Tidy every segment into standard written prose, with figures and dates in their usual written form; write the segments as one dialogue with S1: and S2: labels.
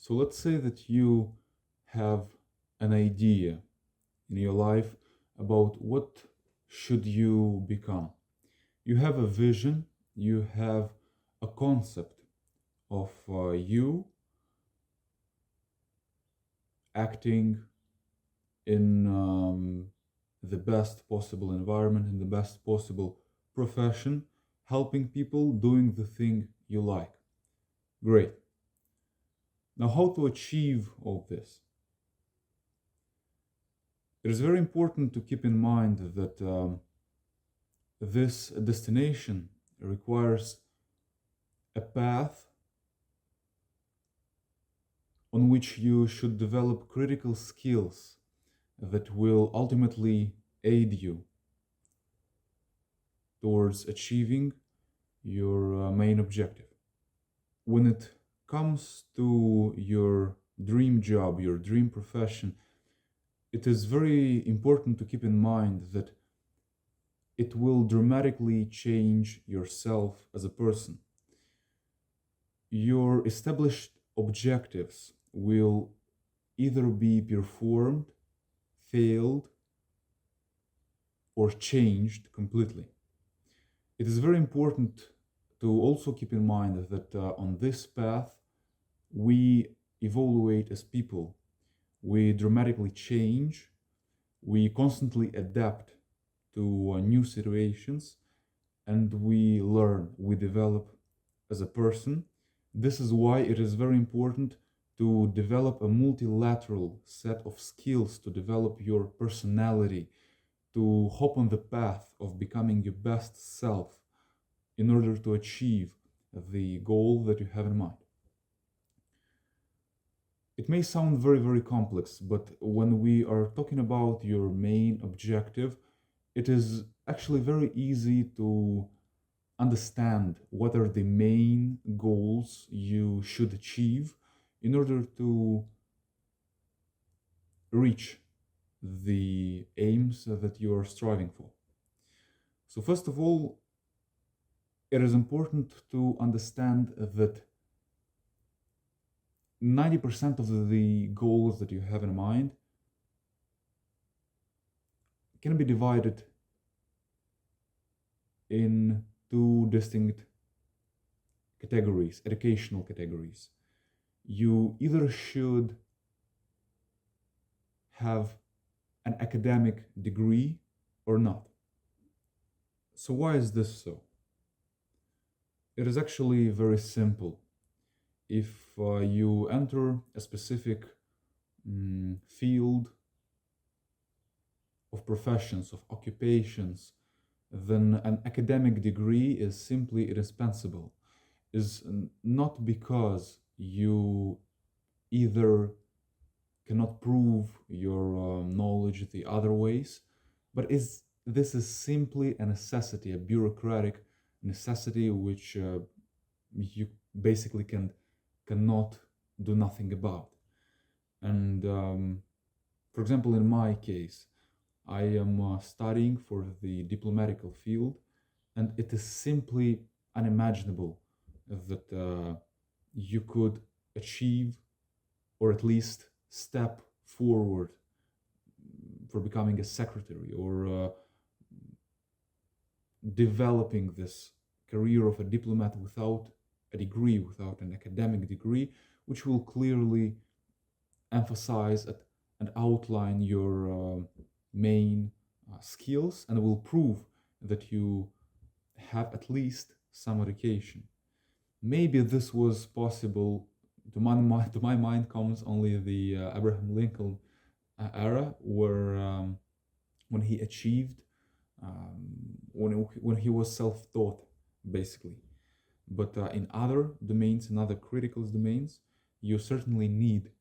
S1: So let's say that you have an idea in your life about what should you become. You have a vision, you have a concept of you acting in the best possible environment, in the best possible profession, helping people, doing the thing you like. Great. Now, how to achieve all this? It is very important to keep in mind that this destination requires a path on which you should develop critical skills that will ultimately aid you towards achieving your main objective. When it comes to your dream job, your dream profession, it is very important to keep in mind that it will dramatically change yourself as a person. Your established objectives will either be performed, failed, or changed completely. It is very important to also keep in mind that on this path, we evaluate as people, we dramatically change, we constantly adapt to new situations, and we learn, we develop as a person. This is why it is very important to develop a multilateral set of skills, to develop your personality, to hop on the path of becoming your best self in order to achieve the goal that you have in mind. It may sound very, very complex, but when we are talking about your main objective, it is actually very easy to understand what are the main goals you should achieve in order to reach the aims that you are striving for. So, first of all, it is important to understand that 90% of the goals that you have in mind can be divided in two distinct categories, educational categories. You either should have an academic degree or not. So, why is this so? It is actually very simple. If you enter a specific field of professions, of occupations, then an academic degree is simply indispensable. Is not because you either cannot prove your knowledge the other ways, but this is simply a necessity, a bureaucratic necessity which you basically cannot do nothing about. And for example, in my case, I am studying for the diplomatical field, and it is simply unimaginable that you could achieve or at least step forward for becoming a secretary or developing this career of a diplomat without a degree, without an academic degree, which will clearly emphasize and outline your main skills and will prove that you have at least some education. Maybe this was possible. To my mind comes only the Abraham Lincoln era, where when he achieved, when he was self-taught, basically. But in other domains, in other critical domains, you certainly need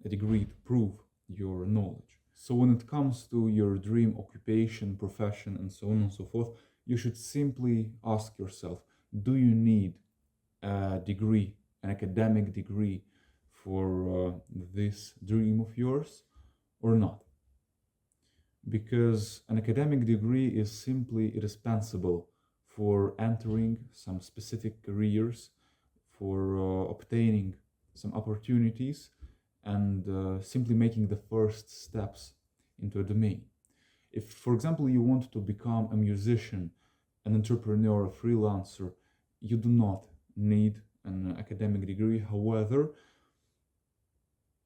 S1: a degree to prove your knowledge. So when it comes to your dream occupation, profession, and so on and so forth, you should simply ask yourself, do you need a degree, an academic degree for this dream of yours or not? Because an academic degree is simply indispensable for entering some specific careers, for obtaining some opportunities, and simply making the first steps into a domain. If, for example, you want to become a musician, an entrepreneur, a freelancer, you do not need an academic degree. However,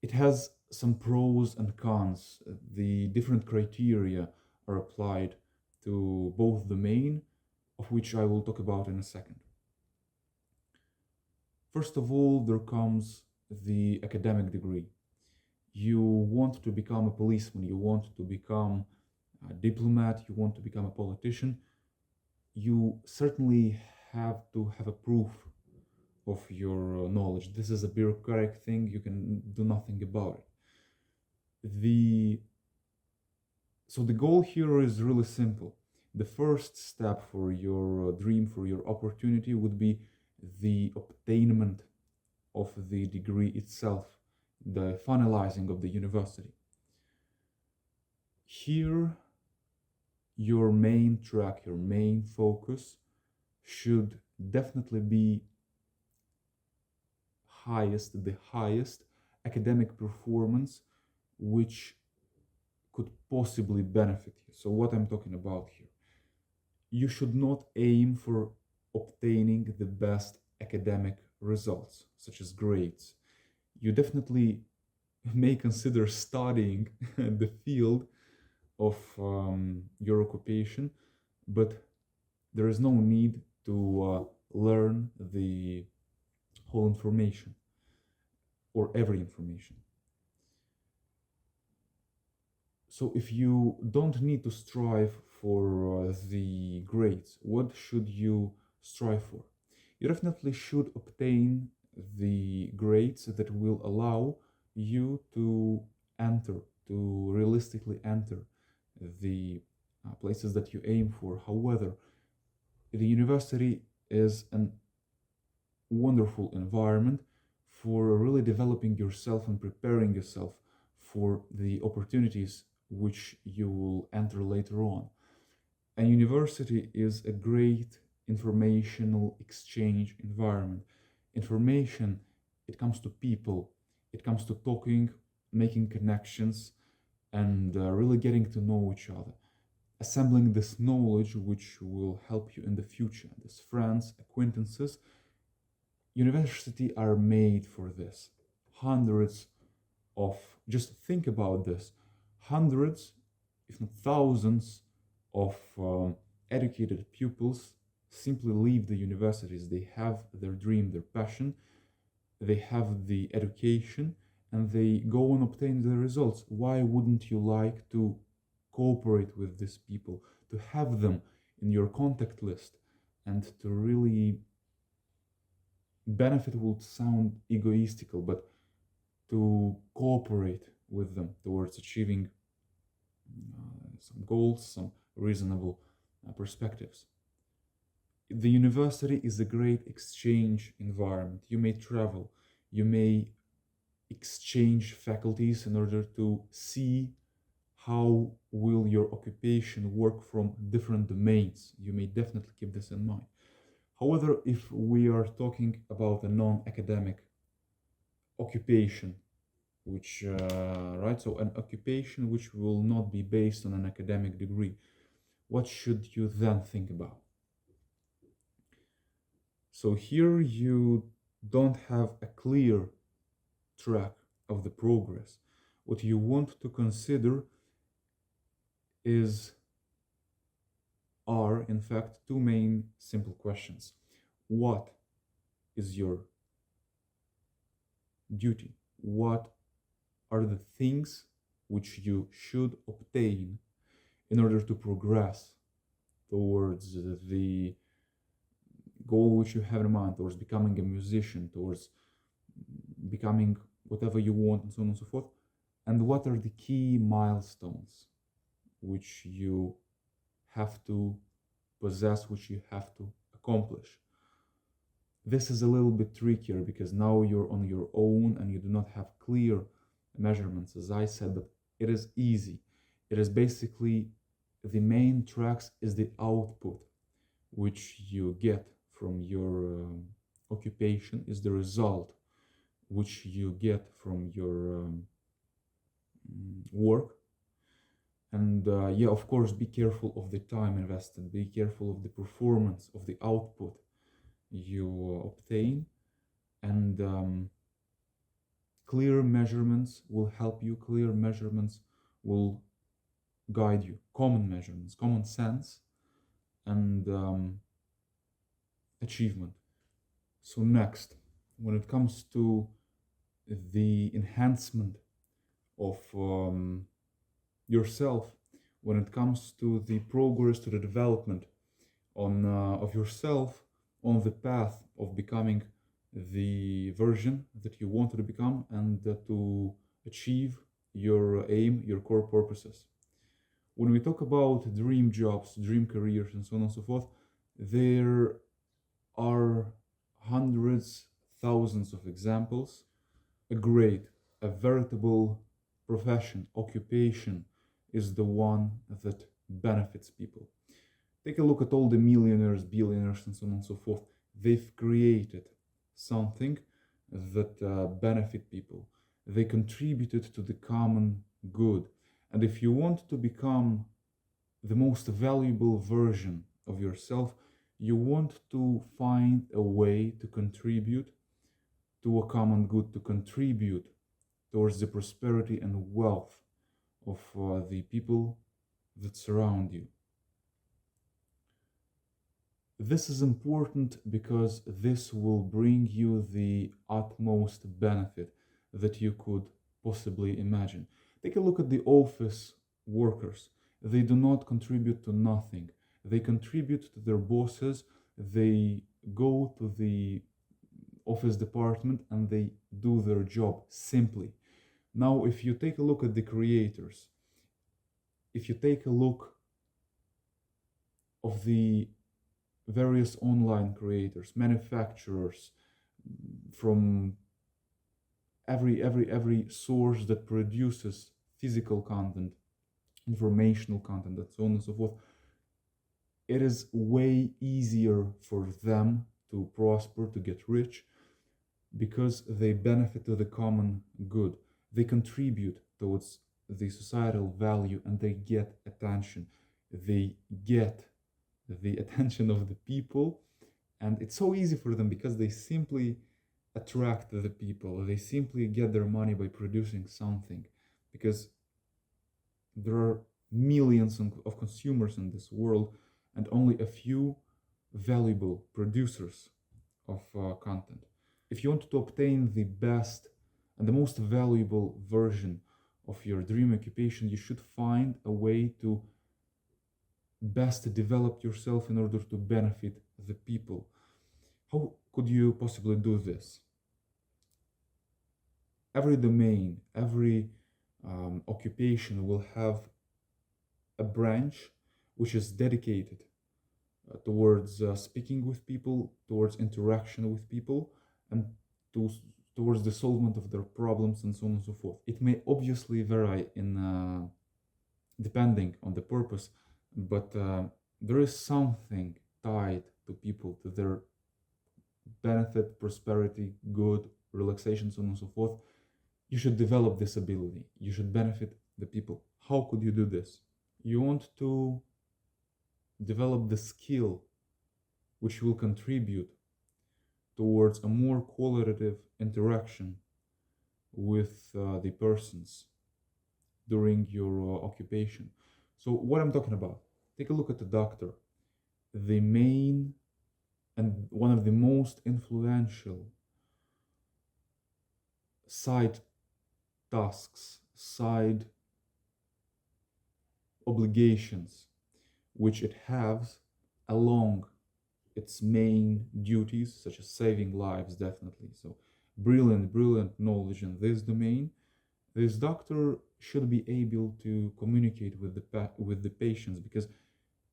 S1: it has some pros and cons. The different criteria are applied to both domain, of which I will talk about in a second. First of all, there comes the academic degree. You want to become a policeman, you want to become a diplomat, you want to become a politician, you certainly have to have a proof of your knowledge. This is a bureaucratic thing, you can do nothing about it. So the goal here is really simple. The first step for your dream, for your opportunity, would be the obtainment of the degree itself, the finalizing of the university. Here, your main track, your main focus should definitely be the highest academic performance which could possibly benefit you. So what I'm talking about here, you should not aim for obtaining the best academic results, such as grades. You definitely may consider studying the field of your occupation, but there is no need to learn the whole information or every information. So if you don't need to strive for the grades, what should you strive for? You definitely should obtain the grades that will allow you to realistically enter the places that you aim for. However, the university is a wonderful environment for really developing yourself and preparing yourself for the opportunities which you will enter later on. A university is a great informational exchange environment. Information, it comes to people, it comes to talking, making connections, and really getting to know each other, assembling this knowledge which will help you in the future. These friends, acquaintances, university are made for this. Hundreds of, just think about this, hundreds, if not thousands, of educated pupils simply leave the universities. They have their dream, their passion, they have the education, and they go and obtain the results. Why wouldn't you like to cooperate with these people, to have them in your contact list, and to really benefit? Would sound egoistical, but to cooperate with them towards achieving some goals, some reasonable perspectives. The university is a great exchange environment. You may travel, you may exchange faculties in order to see how will your occupation work from different domains. You may definitely keep this in mind. However, if we are talking about a non-academic occupation, which right, so an occupation which will not be based on an academic degree, what should you then think about? So here you don't have a clear track of the progress. What you want to consider are in fact two main simple questions. What is your duty? What are the things which you should obtain in order to progress towards the goal which you have in mind, towards becoming a musician, towards becoming whatever you want, and so on and so forth? And what are the key milestones which you have to possess, which you have to accomplish? This is a little bit trickier because now you're on your own and you do not have clear measurements, as I said, but it is easy. It is basically the main tracks is the output which you get from your occupation, is the result which you get from your work. And yeah, of course, be careful of the time invested, be careful of the performance, of the output you obtain. And clear measurements will help you, clear measurements will guide you. Common measurements, common sense, and achievement. So, next, when it comes to the enhancement of yourself, when it comes to the progress, to the development of yourself on the path of becoming the version that you wanted to become, and to achieve your aim, your core purposes. When we talk about dream jobs, dream careers, and so on and so forth, there are hundreds, thousands of examples. A great, a veritable profession, occupation is the one that benefits people. Take a look at all the millionaires, billionaires, and so on and so forth. They've created something that benefit people. They contributed to the common good. And if you want to become the most valuable version of yourself, you want to find a way to contribute to a common good, to contribute towards the prosperity and wealth of the people that surround you. This is important because this will bring you the utmost benefit that you could possibly imagine. Take a look at the office workers. They do not contribute to nothing. They contribute to their bosses. They go to the office department and they do their job simply. Now, if you take a look at the creators, if you take a look of the various online creators, manufacturers, from every source that produces physical content, informational content, and so on and so forth, it is way easier for them to prosper, to get rich, because they benefit to the common good. They contribute towards the societal value and they get attention. They get the attention of the people, and it's so easy for them because they simply attract the people. They simply get their money by producing something, because there are millions of consumers in this world and only a few valuable producers of content. If you want to obtain the best and the most valuable version of your dream occupation, you should find a way to best develop yourself in order to benefit the people. How could you possibly do this? Every domain, every occupation will have a branch which is dedicated towards speaking with people, towards interaction with people, and towards the solvement of their problems, and so on and so forth. It may obviously vary in depending on the purpose, but there is something tied to people, to their benefit, prosperity, good, relaxation, so on and so forth. You should develop this ability. You should benefit the people. How could you do this? You want to develop the skill which will contribute towards a more qualitative interaction with the persons during your occupation. So what I'm talking about, take a look at the doctor. The main and one of the most influential side tasks, side obligations which it has along its main duties, such as saving lives, definitely. So brilliant knowledge in this domain. This doctor should be able to communicate with the patients, because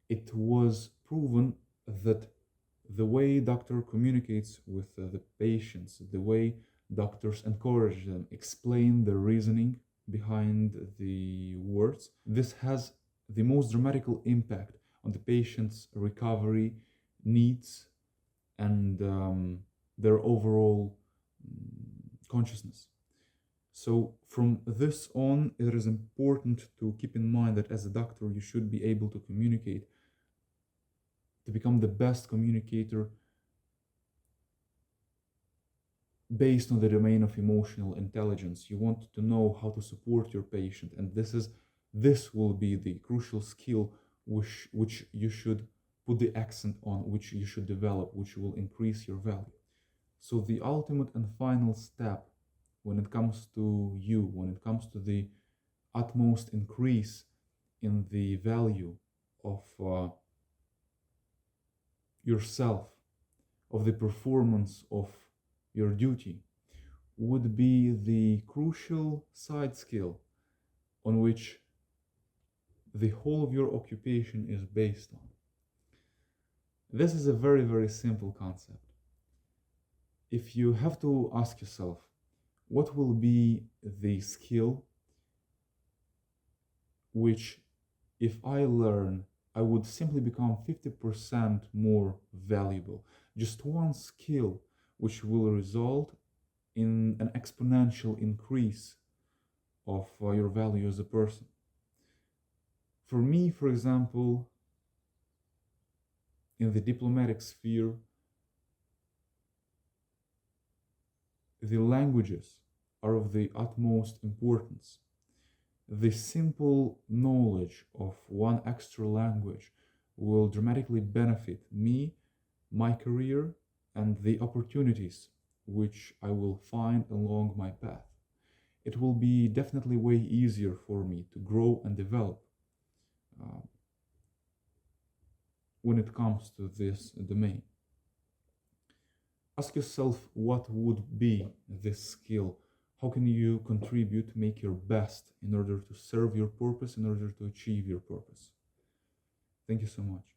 S1: it was proven that the way doctor communicates with the patients, the way doctors encourage them, explain the reasoning behind the words, this has the most dramatical impact on the patient's recovery, needs, and their overall consciousness. So from this on, it is important to keep in mind that as a doctor, you should be able to communicate, to become the best communicator based on the domain of emotional intelligence. You want to know how to support your patient, and this will be the crucial skill which you should put the accent on, which you should develop, which will increase your value. So the ultimate and final step when it comes to you, when it comes to the utmost increase in the value of yourself, of the performance of your duty, would be the crucial side skill on which the whole of your occupation is based on. This is a very, very simple concept. If you have to ask yourself, what will be the skill which, if I learn, I would simply become 50% more valuable? Just one skill which will result in an exponential increase of your value as a person. For me, for example, in the diplomatic sphere, the languages are of the utmost importance. The simple knowledge of one extra language will dramatically benefit me, my career, and the opportunities which I will find along my path. It will be definitely way easier for me to grow and develop uh, when it comes to this domain. Ask yourself, what would be this skill? How can you contribute, make your best in order to serve your purpose, in order to achieve your purpose? Thank you so much.